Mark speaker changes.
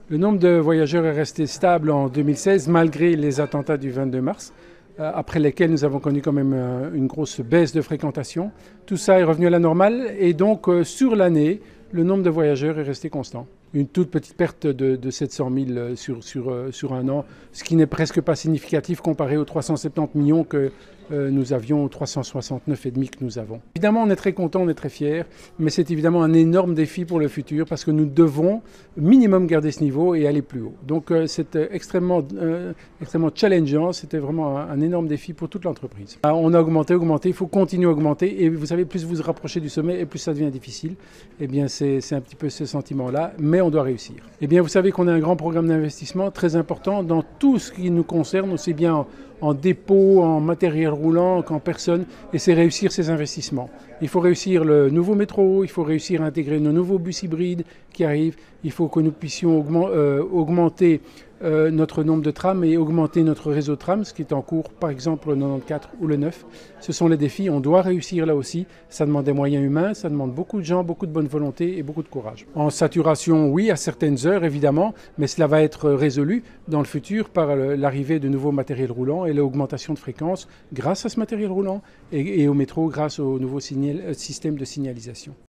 Speaker 1: Le nombre de voyageurs est resté stable en 2016 malgré les attentats du 22 mars, après lesquels nous avons connu quand même une grosse baisse de fréquentation. Tout ça est revenu à la normale et donc sur l'année, le nombre de voyageurs est resté constant. Une toute petite perte de 700 000 sur un an, ce qui n'est presque pas significatif comparé aux 370 millions que nous avions, aux 369,5 que nous avons. Évidemment, on est très content, on est très fiers, mais c'est évidemment un énorme défi pour le futur parce que nous devons minimum garder ce niveau et aller plus haut. Donc c'est extrêmement challengeant, c'était vraiment un énorme défi pour toute l'entreprise. On a augmenté, il faut continuer à augmenter et vous savez, plus vous vous rapprochez du sommet et plus ça devient difficile. Eh bien, c'est un petit peu ce sentiment-là, mais on doit réussir. Eh bien, vous savez qu'on a un grand programme d'investissement très important dans tout ce qui nous concerne, aussi bien en dépôt, en matériel roulant qu'en personnes, et c'est réussir ces investissements. Il faut réussir le nouveau métro, il faut réussir à intégrer nos nouveaux bus hybrides qui arrivent, il faut que nous puissions augmenter notre nombre de trams et augmenter notre réseau de trams, ce qui est en cours, par exemple le 94 ou le 9. Ce sont les défis, on doit réussir là aussi. Ça demande des moyens humains, ça demande beaucoup de gens, beaucoup de bonne volonté et beaucoup de courage. En saturation, oui, à certaines heures évidemment, mais cela va être résolu dans le futur par l'arrivée de nouveaux matériels roulants et l'augmentation de fréquence grâce à ce matériel roulant et au métro grâce au nouveau système de signalisation.